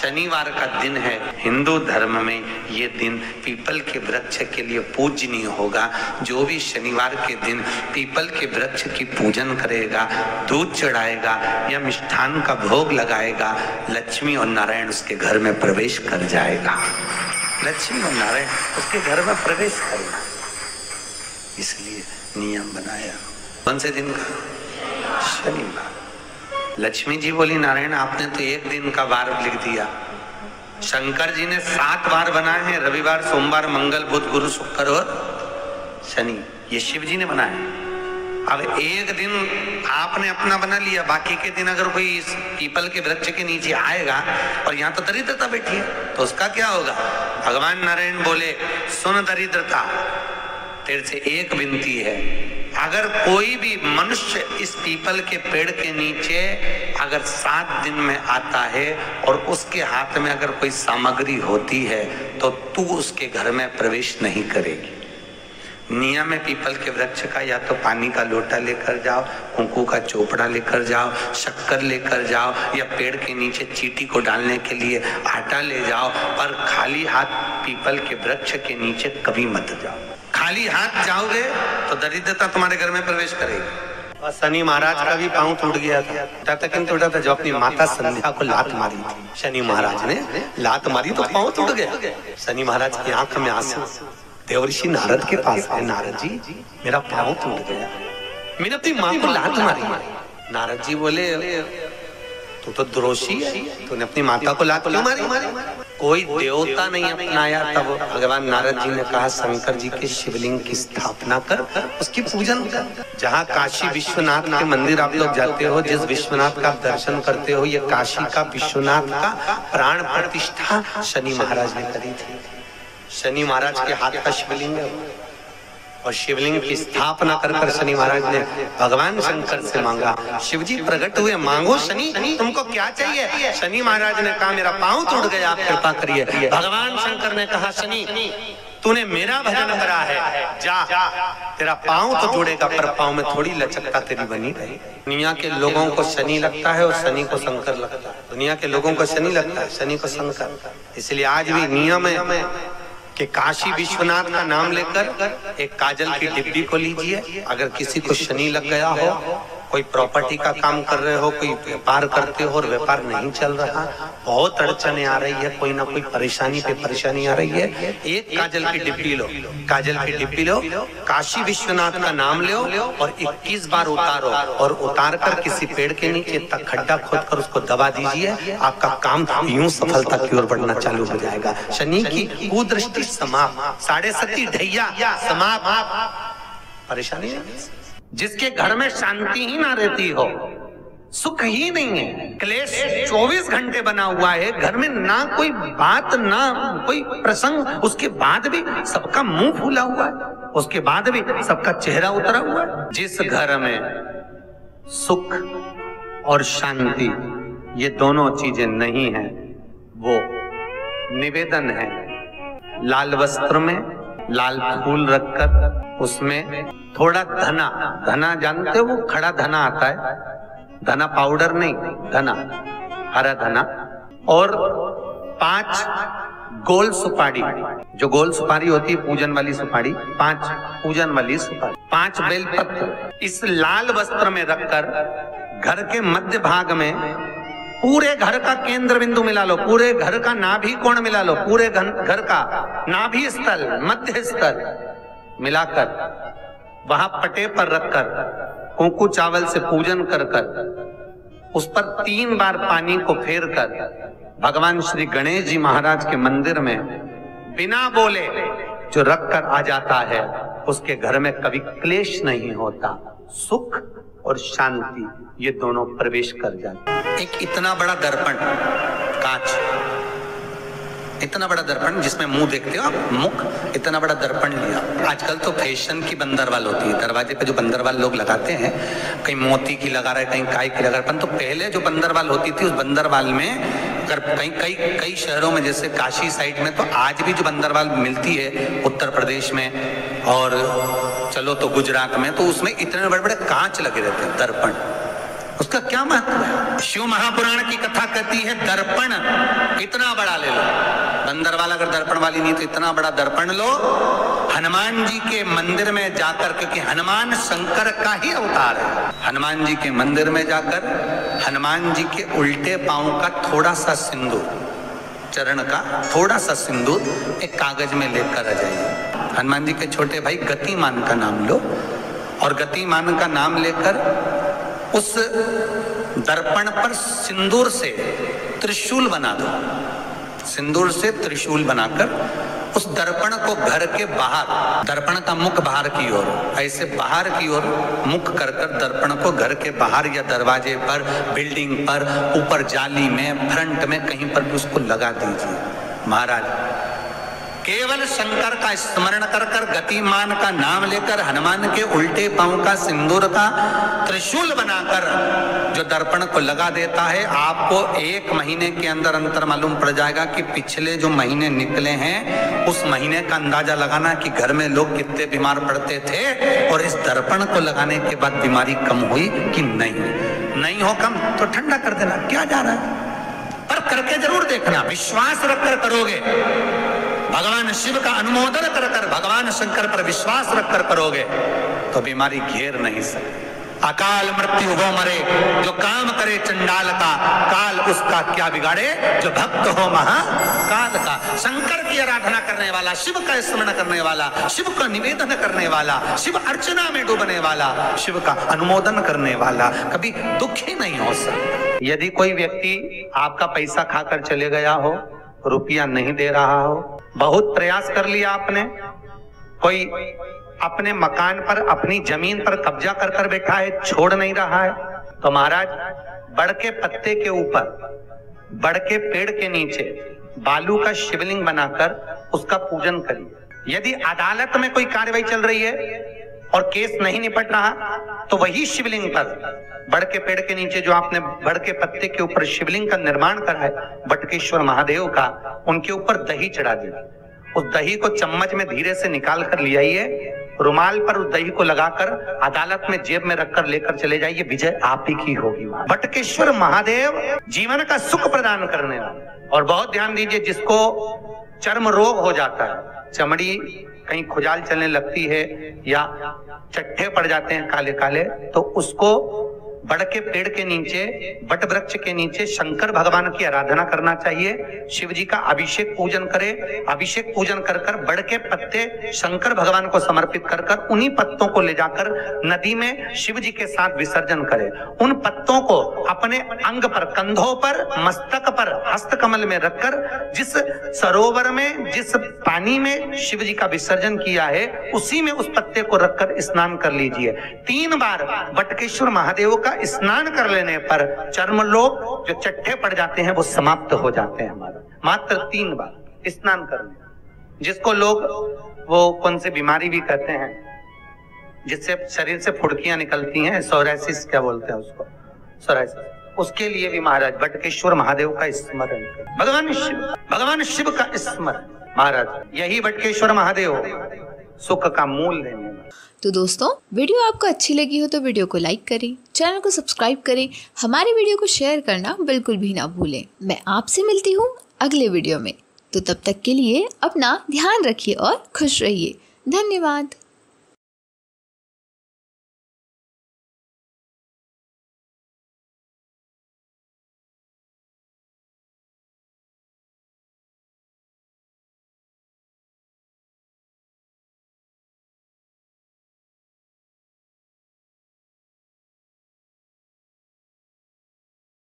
शनिवार का दिन है। हिंदू धर्म में ये दिन पीपल के वृक्ष के लिए पूजनीय होगा। जो भी शनिवार के दिन पीपल के वृक्ष की पूजन करेगा, दूध चढ़ाएगा या मिष्ठान का भोग लगाएगा, लक्ष्मी और नारायण उसके घर में प्रवेश कर जाएगा। लक्ष्मी और नारायण उसके घर में प्रवेश करेगा, इसलिए नियम बनाया। कौन से दिन का? शनिवार। लक्ष्मी जी बोली, नारायण आपने तो एक दिन का वार लिख दिया। शंकर जी ने 7 वार बनाए हैं, रविवार, सोमवार, मंगल, बुध, गुरु, शुक्र और शनि। ये शिव जी ने बनाया। अब एक दिन आपने अपना बना लिया, बाकी के दिन अगर कोई इस पीपल के वृक्ष के नीचे आएगा और यहाँ तो दरिद्रता बैठी है तो उसका क्या होगा? भगवान नारायण बोले, सुन दरिद्रता, तेरे से एक विनती है, अगर कोई भी मनुष्य इस पीपल के पेड़ के नीचे अगर 7 दिन में आता है और उसके हाथ में अगर कोई सामग्री होती है तो तू उसके घर में प्रवेश नहीं करेगी। नियम है पीपल के वृक्ष का, या तो पानी का लोटा लेकर जाओ, कुंकू का चोपड़ा लेकर जाओ, शक्कर लेकर जाओ, या पेड़ के नीचे चींटी को डालने के लिए आटा ले जाओ, पर खाली हाथ पीपल के वृक्ष के नीचे कभी मत जाओ। खाली हाथ जाओगे तो दरिद्रता तुम्हारे घर में प्रवेश करेगी। और शनि महाराज का भी पांव टूट गया था, तब तक नहीं टूटा था जो अपनी माता संध्या को लात मारी थी। शनि महाराज ने लात मारी तो पांव टूट गया। शनि महाराज की आंख में आंसू। देवर्षि नारद के पास है, नारद जी मेरा पांव टूट गया, मैंने अपनी माँ को लात मारी। नारद जी बोले, तू तो द्रोषी है, तूने अपनी माता को लात क्यों मारी? कोई देवता नहीं अपनाया। तब भगवान नारद जी ने कहा, शंकर जी के शिवलिंग की स्थापना कर, उसकी पूजन कर। जहाँ काशी विश्वनाथ के मंदिर आप लोग जाते हो, जिस विश्वनाथ का दर्शन करते हो, ये काशी का विश्वनाथ का प्राण प्रतिष्ठा शनि महाराज ने करी थी। शनि महाराज के हाथ का शिवलिंग है और शिवलिंग की स्थापना कर कर शनि महाराज ने भगवान शंकर से मांगा। शिव जी प्रकट हुए, मांगो शनि, तुमको क्या चाहिए? शनि महाराज ने कहा, मेरा पांव टूट गया, आप कृपा करिए। भगवान शंकर ने कहा, शनि तूने मेरा भजन करा है, जा तेरा पांव तो जुड़ेगा, पर पांव में थोड़ी लचकता तेरी बनी रही। दुनिया के लोगों को शनि लगता है और शनि को शंकर लगता है। दुनिया के लोगों को शनि लगता है, शनि को शंकर। इसलिए आज भी नियम है कि काशी विश्वनाथ का नाम लेकर एक काजल की डिब्बी को लीजिए। अगर किसी को शनि लग गया हो, कोई प्रॉपर्टी का काम कर रहे हो, कोई व्यापार करते हो और व्यापार नहीं चल रहा, बहुत अड़चने आ रही है, कोई ना कोई परेशानी पे परेशानी आ रही है, एक काजल की डिब्बी लो, काजल की डिब्बी लो, काशी विश्वनाथ का नाम लो और 21 बार उतारो और उतार कर किसी पेड़ के नीचे तक खड्डा खोद कर उसको दबा दीजिए। आपका काम यूं सफलता की ओर बढ़ना चालू हो जाएगा। शनि की कुदृष्टि समाप्त, 7.5 ढैया समाप्त, परेशानी नहीं। जिसके घर में शांति ही ना रहती हो, सुख ही नहीं है, क्लेश 24 घंटे बना हुआ है, घर में ना कोई बात ना कोई प्रसंग, उसके बाद भी सबका मुंह फूला हुआ है, उसके बाद भी सबका चेहरा उतरा हुआ है। जिस घर में सुख और शांति ये दोनों चीजें नहीं है, वो निवेदन है लाल वस्त्र में लाल फूल रखकर उसमें थोड़ा धना, धना जानते हो, वो खड़ा धना आता है, धना पाउडर नहीं, धना, हरा धना, और 5 गोल सुपारी, जो गोल सुपारी होती है पूजन वाली सुपारी, 5 पूजन वाली सुपारी, 5 बेलपत्र इस लाल वस्त्र में रखकर घर के मध्य भाग में पूरे घर का केंद्र बिंदु मिला लो, पूरे घर का नाभि कोण मिला लो, पूरे घर का नाभि स्थल, मध्य स्थल मिलाकर वहां पटे पर रखकर कुंकू चावल से पूजन कर कर उस पर 3 बार पानी को फेर कर भगवान श्री गणेश जी महाराज के मंदिर में बिना बोले जो रख कर आ जाता है, उसके घर में कभी क्लेश नहीं होता, सुख और शांति ये दोनों प्रवेश कर जाते। एक इतना बड़ा दर्पण, कांच, इतना बड़ा दर्पण जिसमें मुंह देखते हो आप, मुख, इतना बड़ा दर्पण लिया। आजकल तो फैशन की बंदरवाल होती है, दरवाजे पे जो बंदरवाल लोग लगाते हैं, कहीं मोती की लगा रहे, कहीं काय की लगा रहे, तो पहले जो बंदरवाल होती थी उस बंदरवाल में अगर कई शहरों में जैसे काशी साइड में, तो आज भी जो बंदरवाल मिलती है उत्तर प्रदेश में और चलो तो गुजरात में, तो उसमें इतने बड़े बड़े कांच लगे रहते हैं, दर्पण। उसका क्या महत्व है? शिव महापुराण की कथा कहती है दर्पण इतना बड़ा ले लो, बंदर वाला अगर दर्पण वाली नहीं तो इतना बड़ा दर्पण लो, हनुमान जी के मंदिर में जाकर, क्योंकि हनुमान शंकर का ही अवतार है, हनुमान जी के मंदिर में जाकर हनुमान जी के उल्टे पांव का थोड़ा सा सिंदूर, चरण का थोड़ा सा सिंदूर एक कागज में लेकर आ जाइए। हनुमान जी के छोटे भाई गतिमान का नाम लो और गतिमान का नाम लेकर उस दर्पण पर सिंदूर से त्रिशूल बना दो, सिंदूर से त्रिशूल बनाकर उस दर्पण को घर के बाहर, दर्पण का मुख बाहर की ओर, ऐसे बाहर की ओर मुख कर कर दर्पण को घर के बाहर या दरवाजे पर, बिल्डिंग पर, ऊपर जाली में, फ्रंट में कहीं पर भी उसको लगा दीजिए। महाराज केवल शंकर का स्मरण कर कर, गतिमान का नाम लेकर, हनुमान के उल्टे पांव का सिंदूर का त्रिशूल बनाकर जो दर्पण को लगा देता है, आपको 1 महीने के अंदर अंतर मालूम पड़ जाएगा कि पिछले जो महीने निकले हैं उस महीने का अंदाजा लगाना कि घर में लोग कितने बीमार पड़ते थे और इस दर्पण को लगाने के बाद बीमारी कम हुई कि नहीं हो कम तो ठंडा कर देना, क्या जा रहा है, पर करके जरूर देखना, विश्वास रखकर करोगे, भगवान शिव का अनुमोदन कर कर, भगवान शंकर पर विश्वास रखकर करोगे तो बीमारी घेर नहीं सकती। अकाल मृत्यु वो मरे जो काम करे चंडाल का, काल उसका क्या बिगाड़े जो भक्त हो महाकाल का। शंकर की आराधना करने वाला, शिव का स्मरण करने वाला, शिव का निवेदन करने वाला, शिव अर्चना में डूबने वाला, शिव का अनुमोदन करने वाला कभी दुखी नहीं हो सकता। यदि कोई व्यक्ति आपका पैसा खाकर चले गया हो, रुपया नहीं दे रहा हो, बहुत प्रयास कर लिया आपने, कोई अपने मकान पर, अपनी जमीन पर कब्जा कर कर बैठा है, छोड़ नहीं रहा है, तो महाराज बड़ के पत्ते के ऊपर, बड़ के पेड़ के नीचे बालू का शिवलिंग बनाकर उसका पूजन करिए। यदि अदालत में कोई कार्रवाई चल रही है और केस नहीं निपट रहा तो वही शिवलिंग पर, बड़ के पेड़ के नीचे जो आपने बड़ के पत्ते के ऊपर शिवलिंग का निर्माण करा है बटकेश्वर महादेव का, उनके ऊपर दही चढ़ा दीजिए। उस दही को चम्मच में धीरे से निकाल कर ले आइए, रुमाल पर उस दही को लगाकर अदालत में जेब में रखकर लेकर चले जाइए, विजय आप ही की होगी। बटकेश्वर महादेव जीवन का सुख प्रदान करने वाले। और बहुत ध्यान दीजिए, जिसको चर्म रोग हो जाता है, चमड़ी कहीं खुजाल चलने लगती है या चट्टे पड़ जाते हैं काले काले, तो उसको बड़ के पेड़ के नीचे, बट वृक्ष के नीचे शंकर भगवान की आराधना करना चाहिए, शिव जी का अभिषेक पूजन करे, अभिषेक पूजन कर कर बड़ के पत्ते शंकर भगवान को समर्पित कर कर उन्हीं पत्तों को ले जाकर नदी में शिव जी के साथ विसर्जन करे। उन पत्तों को अपने अंग पर, कंधों पर, मस्तक पर, हस्त कमल में रखकर जिस सरोवर में, जिस पानी में शिव जी का विसर्जन किया है उसी में उस पत्ते को रखकर स्नान कर लीजिए। 3 बार बटकेश्वर महादेव का स्नान कर लेने पर चर्म रोग जो चट्टे पड़ जाते हैं वो समाप्त हो जाते हैं हमारे। मात्र 3 बार स्नान करने, जिसको लोग वो कौन सी बीमारी भी कहते हैं जिससे शरीर से फुड़कियां निकलती हैं, सोराइसिस क्या बोलते हैं उसको, सोराइसिस, उसके लिए भी महाराज बटकेश्वर महादेव का स्मरण करें, भगवान शिव का स्मरण। महाराज यही बटकेश्वर महादेव सुख का मूल देने। तो दोस्तों, वीडियो आपको अच्छी लगी हो तो वीडियो को लाइक करें, चैनल को सब्सक्राइब करें, हमारी वीडियो को शेयर करना बिल्कुल भी ना भूलें। मैं आपसे मिलती हूँ अगले वीडियो में, तो तब तक के लिए अपना ध्यान रखिए और खुश रहिए। धन्यवाद।